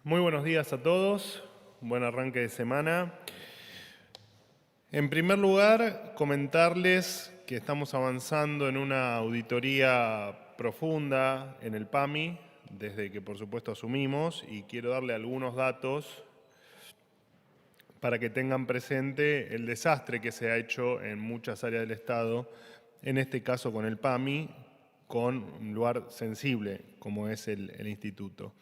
Muy buenos días a todos, buen arranque de semana. En primer lugar, comentarles que estamos avanzando en una auditoría profunda en el PAMI, desde que por supuesto asumimos, y quiero darle algunos datos para que tengan presente el desastre que se ha hecho en muchas áreas del Estado, en este caso con el PAMI, con un lugar sensible como es el instituto.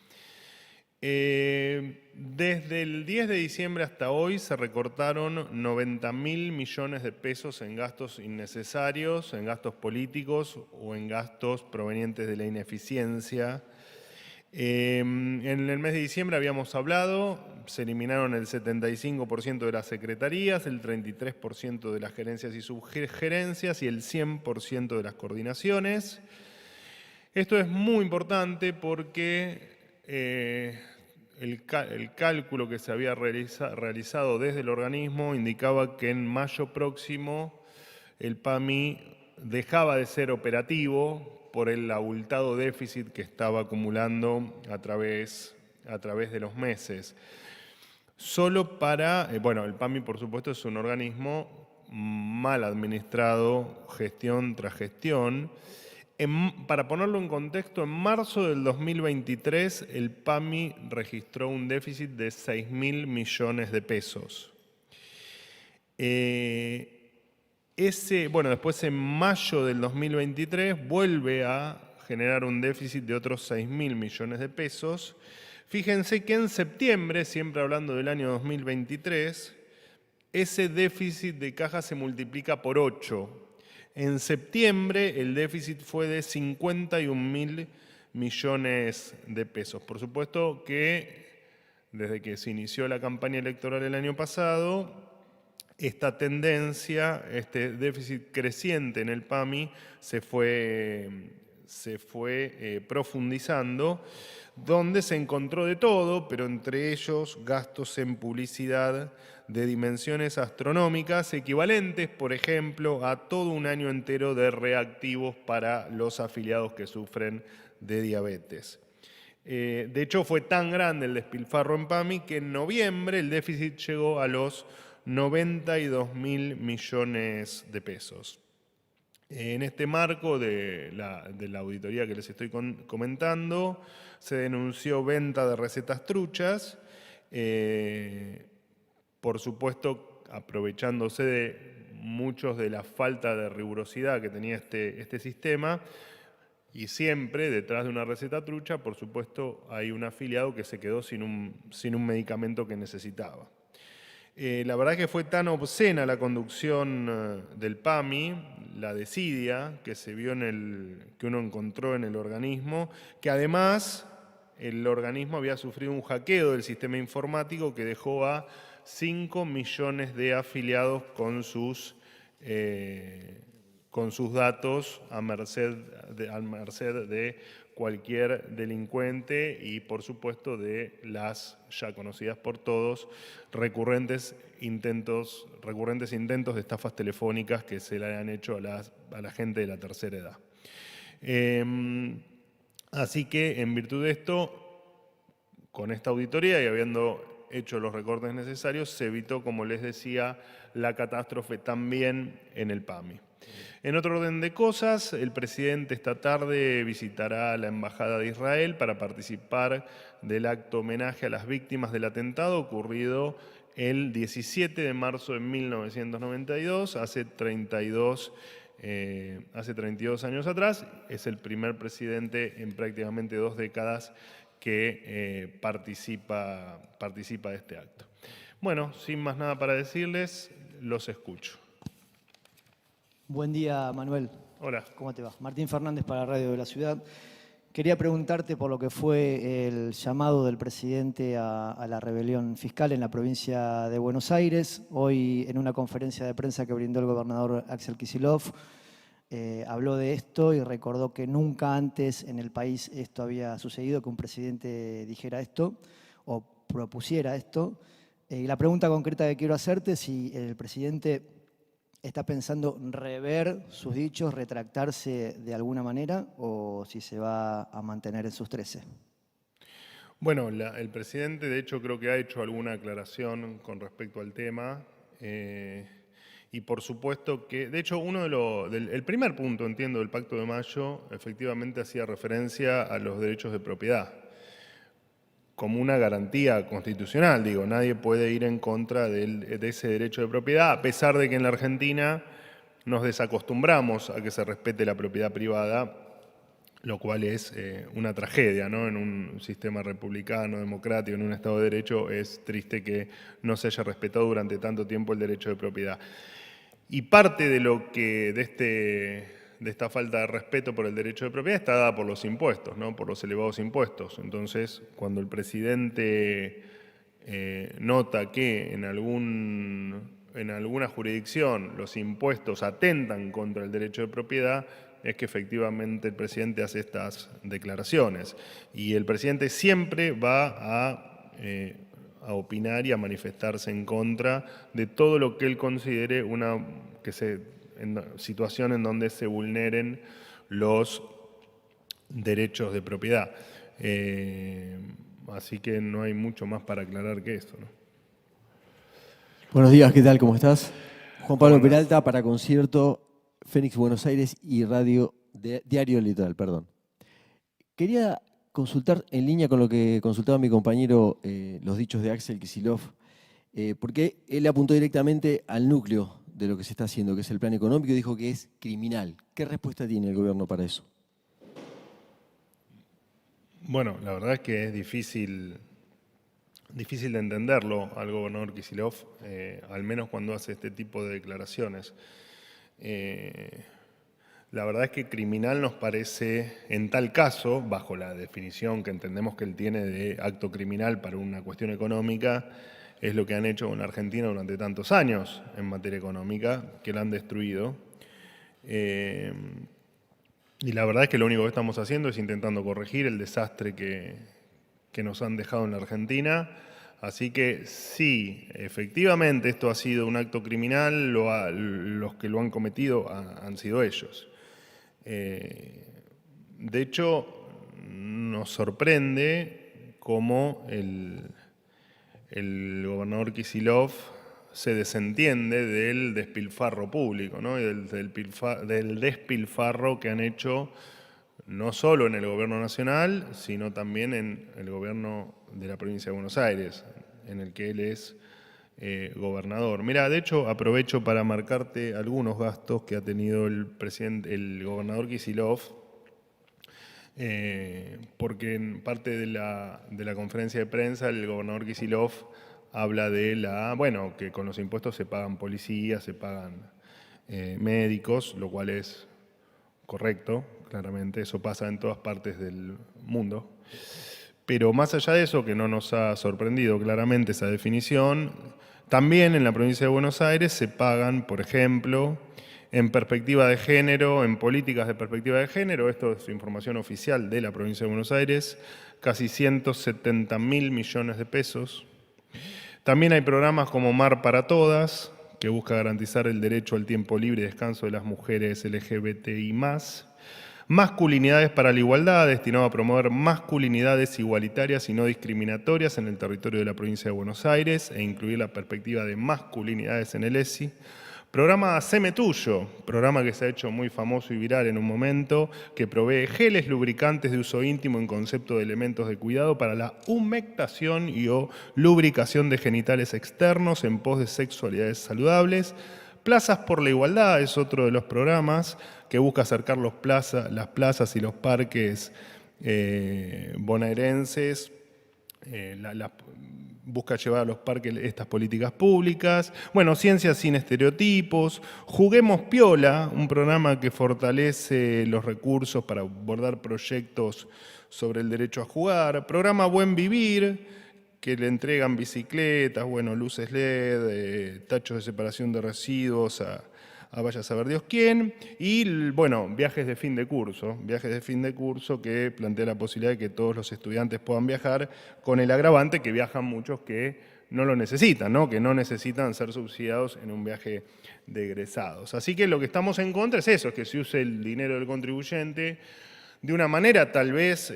Desde el 10 de diciembre hasta hoy se recortaron 90.000 millones de pesos en gastos innecesarios, en gastos políticos o en gastos provenientes de la ineficiencia. En el mes de diciembre habíamos hablado, se eliminaron el 75% de las secretarías, el 33% de las gerencias y subgerencias y el 100% de las coordinaciones. Esto es muy importante porque el cálculo que se había realizado desde el organismo indicaba que en mayo próximo el PAMI dejaba de ser operativo por el abultado déficit que estaba acumulando a través de los meses. Solo para, bueno, el PAMI por supuesto es un organismo mal administrado, gestión tras gestión. Para ponerlo en contexto, en marzo del 2023 el PAMI registró un déficit de 6.000 millones de pesos. Después en mayo del 2023 vuelve a generar un déficit de otros 6.000 millones de pesos. Fíjense que en septiembre, siempre hablando del año 2023, ese déficit de caja se multiplica por 8. En septiembre el déficit fue de 51.000 millones de pesos. Por supuesto que desde que se inició la campaña electoral el año pasado, esta tendencia, este déficit creciente en el PAMI se fue profundizando, donde se encontró de todo, pero entre ellos gastos en publicidad de dimensiones astronómicas, equivalentes, por ejemplo, a todo un año entero de reactivos para los afiliados que sufren de diabetes. De hecho, fue tan grande el despilfarro en PAMI que en noviembre el déficit llegó a los 92.000 millones de pesos. En este marco de la auditoría que les estoy comentando, se denunció venta de recetas truchas, por supuesto aprovechándose de muchos de la falta de rigurosidad que tenía este sistema, y siempre detrás de una receta trucha, por supuesto, hay un afiliado que se quedó sin un medicamento que necesitaba. La verdad es que fue tan obscena la conducción del PAMI, la desidia que se vio que uno encontró en el organismo, que además el organismo había sufrido un hackeo del sistema informático que dejó a 5 millones de afiliados con sus datos a merced de cualquier delincuente y, por supuesto, de las ya conocidas por todos recurrentes intentos de estafas telefónicas que se le han hecho a la gente de la tercera edad. Así que, en virtud de esto, con esta auditoría y habiendo hecho los recortes necesarios, se evitó, como les decía, la catástrofe también en el PAMI. En otro orden de cosas, el presidente esta tarde visitará la Embajada de Israel para participar del acto homenaje a las víctimas del atentado ocurrido el 17 de marzo de 1992, hace 32 años atrás. Es el primer presidente en prácticamente 2 décadas que participa de este acto. Bueno, sin más nada para decirles, los escucho. Buen día, Manuel. Hola. ¿Cómo te va? Martín Fernández para Radio de la Ciudad. Quería preguntarte por lo que fue el llamado del presidente a la rebelión fiscal en la provincia de Buenos Aires. Hoy, en una conferencia de prensa que brindó el gobernador Axel Kicillof, habló de esto y recordó que nunca antes en el país esto había sucedido, que un presidente dijera esto o propusiera esto. Y la pregunta concreta que quiero hacerte es si el presidente está pensando rever sus dichos, retractarse de alguna manera, o si se va a mantener en sus 13. Bueno, el presidente de hecho creo que ha hecho alguna aclaración con respecto al tema. Y por supuesto que, de hecho, el primer punto, entiendo, del Pacto de Mayo, efectivamente hacía referencia a los derechos de propiedad, como una garantía constitucional, digo, nadie puede ir en contra de ese derecho de propiedad, a pesar de que en la Argentina nos desacostumbramos a que se respete la propiedad privada, lo cual es una tragedia, ¿no? En un sistema republicano, democrático, en un Estado de Derecho, es triste que no se haya respetado durante tanto tiempo el derecho de propiedad. Y parte de esta falta de respeto por el derecho de propiedad está dada por los impuestos, ¿no? Por los elevados impuestos. Entonces, cuando el presidente nota que en alguna jurisdicción los impuestos atentan contra el derecho de propiedad, es que efectivamente el presidente hace estas declaraciones. Y el presidente siempre va a opinar y a manifestarse en contra de todo lo que él considere una situación en donde se vulneren los derechos de propiedad. Así que no hay mucho más para aclarar que eso, ¿no? Buenos días, ¿qué tal? ¿Cómo estás? Juan Pablo Peralta para Concierto, Fénix Buenos Aires y Diario Litoral, perdón. Quería consultar en línea con lo que consultaba mi compañero, los dichos de Axel Kicillof, porque él apuntó directamente al núcleo de lo que se está haciendo, que es el plan económico, y dijo que es criminal. ¿Qué respuesta tiene el gobierno para eso? Bueno, la verdad es que es difícil de entenderlo al gobernador Kicillof, al menos cuando hace este tipo de declaraciones. La verdad es que criminal nos parece, en tal caso, bajo la definición que entendemos que él tiene de acto criminal para una cuestión económica, es lo que han hecho con Argentina durante tantos años en materia económica, que la han destruido. Y la verdad es que lo único que estamos haciendo es intentando corregir el desastre que nos han dejado en la Argentina. Así que sí, efectivamente esto ha sido un acto criminal, los que lo han cometido han sido ellos. De hecho, nos sorprende cómo el gobernador Kicillof se desentiende del despilfarro público, ¿no? Y del despilfarro que han hecho no solo en el gobierno nacional, sino también en el gobierno de la provincia de Buenos Aires, en el que él es gobernador. Mira, de hecho, aprovecho para marcarte algunos gastos que ha tenido el gobernador Kicillof, porque en parte de la conferencia de prensa el gobernador Kicillof habla de que con los impuestos se pagan policías, se pagan médicos, lo cual es correcto, claramente, eso pasa en todas partes del mundo. Pero más allá de eso, que no nos ha sorprendido claramente esa definición, también en la provincia de Buenos Aires se pagan, por ejemplo, en perspectiva de género, en políticas de perspectiva de género, esto es información oficial de la provincia de Buenos Aires, casi 170.000 millones de pesos. También hay programas como Mar para Todas, que busca garantizar el derecho al tiempo libre y descanso de las mujeres LGBTI+. Masculinidades para la Igualdad, destinado a promover masculinidades igualitarias y no discriminatorias en el territorio de la provincia de Buenos Aires e incluir la perspectiva de masculinidades en el ESI. Programa Haceme Tuyo, programa que se ha hecho muy famoso y viral en un momento, que provee geles lubricantes de uso íntimo en concepto de elementos de cuidado para la humectación y o lubricación de genitales externos en pos de sexualidades saludables. Plazas por la Igualdad es otro de los programas que busca acercar las plazas y los parques bonaerenses, busca llevar a los parques estas políticas públicas. Bueno, Ciencias sin estereotipos. Juguemos Piola, un programa que fortalece los recursos para abordar proyectos sobre el derecho a jugar. Programa Buen Vivir, que le entregan bicicletas, luces LED, tachos de separación de residuos a vaya a saber Dios quién, y viajes de fin de curso que plantea la posibilidad de que todos los estudiantes puedan viajar, con el agravante que viajan muchos que no lo necesitan, ¿no? Que no necesitan ser subsidiados en un viaje de egresados. Así que lo que estamos en contra es eso, es que se use el dinero del contribuyente de una manera tal vez,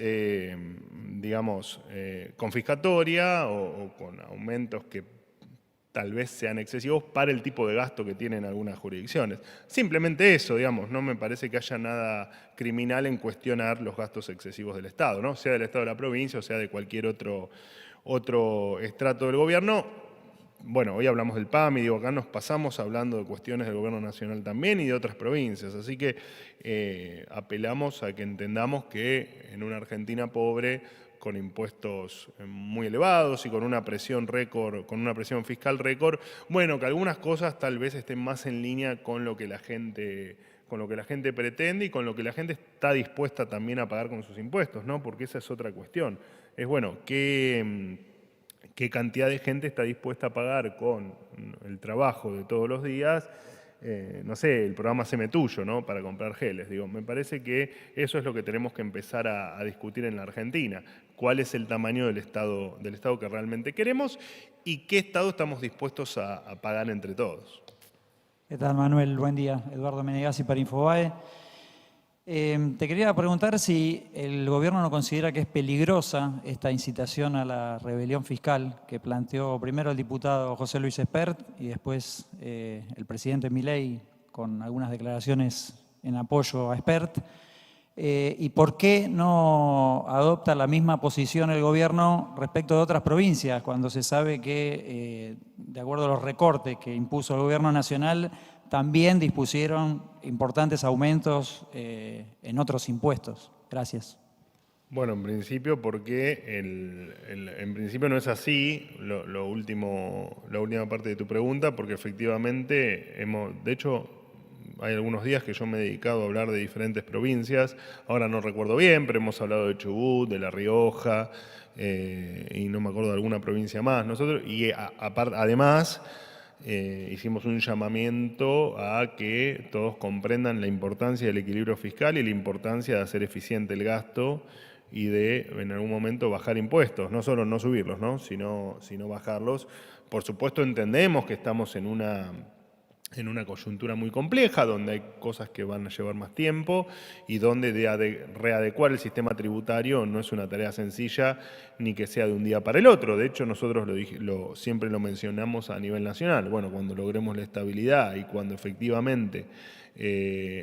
digamos, confiscatoria o con aumentos que tal vez sean excesivos para el tipo de gasto que tienen algunas jurisdicciones. Simplemente eso, digamos, no me parece que haya nada criminal en cuestionar los gastos excesivos del Estado, ¿no? Sea del Estado de la provincia o sea de cualquier otro estrato del gobierno. Bueno, hoy hablamos del PAMI, digo, acá nos pasamos hablando de cuestiones del gobierno nacional también y de otras provincias, así que apelamos a que entendamos que en una Argentina pobre, con impuestos muy elevados y con una presión récord, con una presión fiscal récord, bueno, que algunas cosas tal vez estén más en línea con lo que la gente pretende y con lo que la gente está dispuesta también a pagar con sus impuestos, ¿no? Porque esa es otra cuestión. Es bueno, qué cantidad de gente está dispuesta a pagar con el trabajo de todos los días, no sé, el programa Haceme Tuyo, ¿no? Para comprar geles. Digo, me parece que eso es lo que tenemos que empezar a discutir en la Argentina. ¿Cuál es el tamaño del Estado que realmente queremos y qué Estado estamos dispuestos a pagar entre todos? ¿Qué tal, Manuel? Buen día. Eduardo Menegazzi para Infobae. Te quería preguntar si el gobierno no considera que es peligrosa esta incitación a la rebelión fiscal que planteó primero el diputado José Luis Espert y después el presidente Milei con algunas declaraciones en apoyo a Espert. ¿Y por qué no adopta la misma posición el gobierno respecto de otras provincias, cuando se sabe que, de acuerdo a los recortes que impuso el gobierno nacional, también dispusieron importantes aumentos en otros impuestos? Gracias. Bueno, en principio, porque en principio no es así, la última parte de tu pregunta, porque efectivamente de hecho, hay algunos días que yo me he dedicado a hablar de diferentes provincias, ahora no recuerdo bien, pero hemos hablado de Chubut, de La Rioja, y no me acuerdo de alguna provincia más. Nosotros, y además, hicimos un llamamiento a que todos comprendan la importancia del equilibrio fiscal y la importancia de hacer eficiente el gasto y de en algún momento bajar impuestos, no solo no subirlos, ¿no? Sino bajarlos. Por supuesto entendemos que estamos en una coyuntura muy compleja, donde hay cosas que van a llevar más tiempo y donde readecuar el sistema tributario no es una tarea sencilla ni que sea de un día para el otro. De hecho, nosotros siempre lo mencionamos a nivel nacional. Bueno, cuando logremos la estabilidad y cuando efectivamente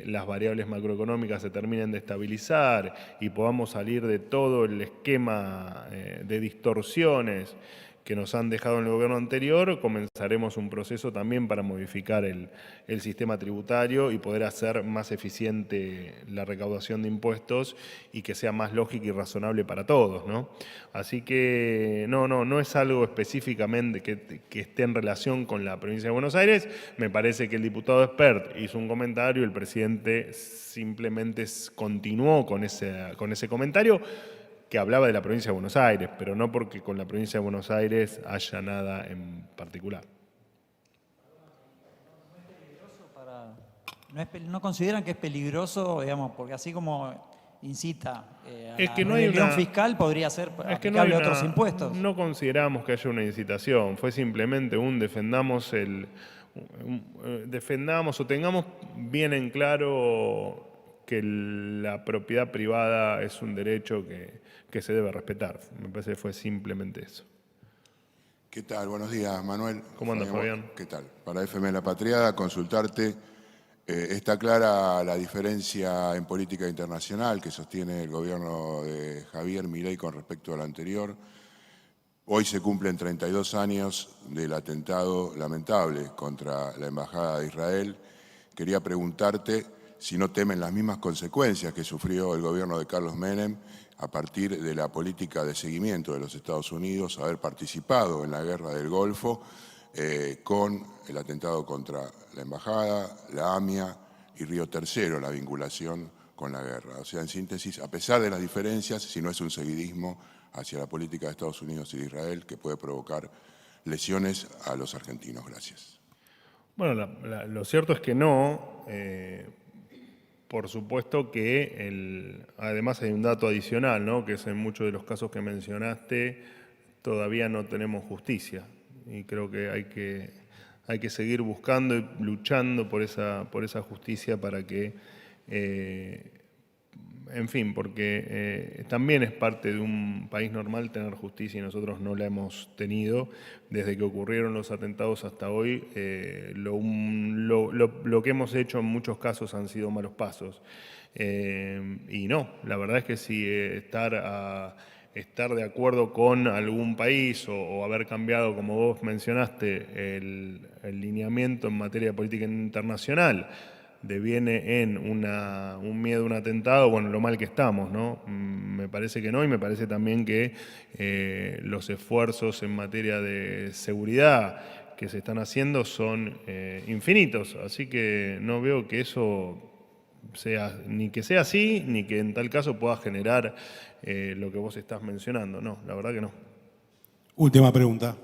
las variables macroeconómicas se terminen de estabilizar y podamos salir de todo el esquema de distorsiones que nos han dejado en el gobierno anterior, comenzaremos un proceso también para modificar el sistema tributario y poder hacer más eficiente la recaudación de impuestos y que sea más lógica y razonable para todos, ¿no? Así que no es algo específicamente que esté en relación con la provincia de Buenos Aires. Me parece que el diputado Espert hizo un comentario, el presidente simplemente continuó con ese comentario, que hablaba de la provincia de Buenos Aires, pero no porque con la provincia de Buenos Aires haya nada en particular. ¿No consideran que es peligroso, digamos, porque así como incita a Es la que no hay rebelión una- fiscal, podría ser Es que no hay aplicable a otros impuestos? no consideramos que haya una incitación, fue simplemente defendamos o tengamos bien en claro que la propiedad privada es un derecho que se debe respetar. Me parece que fue simplemente eso. ¿Qué tal? Buenos días, Manuel. ¿Cómo anda, Fabián? ¿Qué tal? Para FM La Patriada, consultarte, está clara la diferencia en política internacional que sostiene el gobierno de Javier Milei con respecto al anterior. Hoy se cumplen 32 años del atentado lamentable contra la Embajada de Israel. Quería preguntarte si no temen las mismas consecuencias que sufrió el gobierno de Carlos Menem a partir de la política de seguimiento de los Estados Unidos, haber participado en la guerra del Golfo con el atentado contra la Embajada, la AMIA y Río Tercero, la vinculación con la guerra. O sea, en síntesis, a pesar de las diferencias, si no es un seguidismo hacia la política de Estados Unidos y de Israel que puede provocar lesiones a los argentinos. Gracias. Bueno, lo cierto es que no. Por supuesto que además hay un dato adicional, ¿no? Que es en muchos de los casos que mencionaste, todavía no tenemos justicia. Y creo que hay que seguir buscando y luchando por esa justicia para que en fin, porque también es parte de un país normal tener justicia y nosotros no la hemos tenido. Desde que ocurrieron los atentados hasta hoy, lo que hemos hecho en muchos casos han sido malos pasos. Y no, la verdad es que si estar de acuerdo con algún país o haber cambiado, como vos mencionaste, el lineamiento en materia de política internacional deviene en un miedo a un atentado, bueno, lo mal que estamos, ¿no? Me parece que no, y me parece también que los esfuerzos en materia de seguridad que se están haciendo son infinitos, así que no veo que eso ni que sea así, ni que en tal caso pueda generar lo que vos estás mencionando. No, la verdad que no. Última pregunta.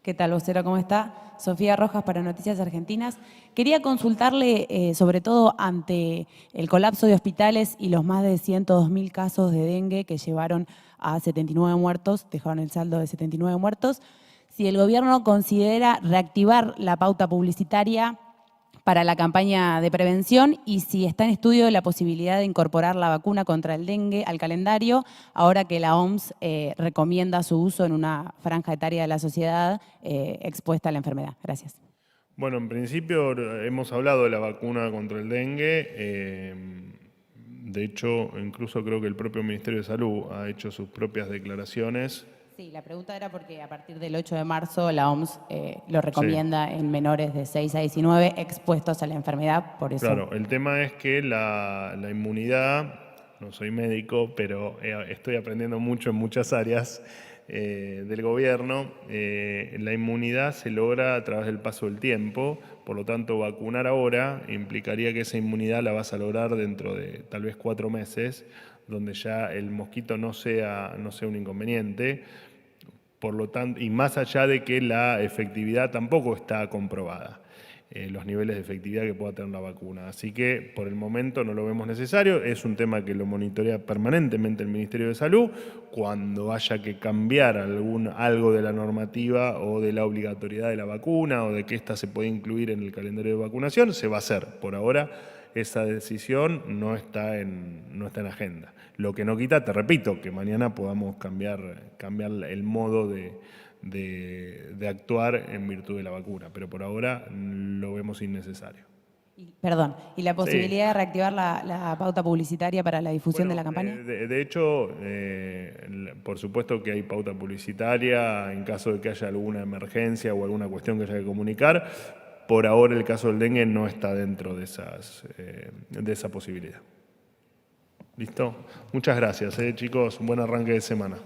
¿Qué tal, vocero? ¿Cómo está? Sofía Rojas para Noticias Argentinas. Quería consultarle, sobre todo ante el colapso de hospitales y los más de 102.000 casos de dengue que llevaron a 79 muertos, dejaron el saldo de 79 muertos, si el gobierno considera reactivar la pauta publicitaria para la campaña de prevención y si está en estudio la posibilidad de incorporar la vacuna contra el dengue al calendario, ahora que la OMS recomienda su uso en una franja etaria de la sociedad expuesta a la enfermedad. Gracias. Bueno, en principio hemos hablado de la vacuna contra el dengue. De hecho, incluso creo que el propio Ministerio de Salud ha hecho sus propias declaraciones. Sí, la pregunta era porque a partir del 8 de marzo la OMS lo recomienda en menores de 6 a 19 expuestos a la enfermedad, por eso. Claro, el tema es que la inmunidad, no soy médico, pero estoy aprendiendo mucho en muchas áreas del gobierno. La inmunidad se logra a través del paso del tiempo, por lo tanto vacunar ahora implicaría que esa inmunidad la vas a lograr dentro de tal vez 4 meses, donde ya el mosquito no sea un inconveniente. Por lo tanto, y más allá de que la efectividad tampoco está comprobada, los niveles de efectividad que pueda tener la vacuna. Así que por el momento no lo vemos necesario, es un tema que lo monitorea permanentemente el Ministerio de Salud. Cuando haya que cambiar algo de la normativa o de la obligatoriedad de la vacuna o de que ésta se puede incluir en el calendario de vacunación, se va a hacer. Por ahora esa decisión no está en agenda. Lo que no quita, te repito, que mañana podamos cambiar el modo de actuar en virtud de la vacuna, pero por ahora lo vemos innecesario. Perdón, ¿y la posibilidad de reactivar la pauta publicitaria para la difusión de la campaña? De hecho, por supuesto que hay pauta publicitaria en caso de que haya alguna emergencia o alguna cuestión que haya que comunicar. Por ahora el caso del dengue no está dentro de esa posibilidad. ¿Listo? Muchas gracias, chicos. Buen arranque de semana.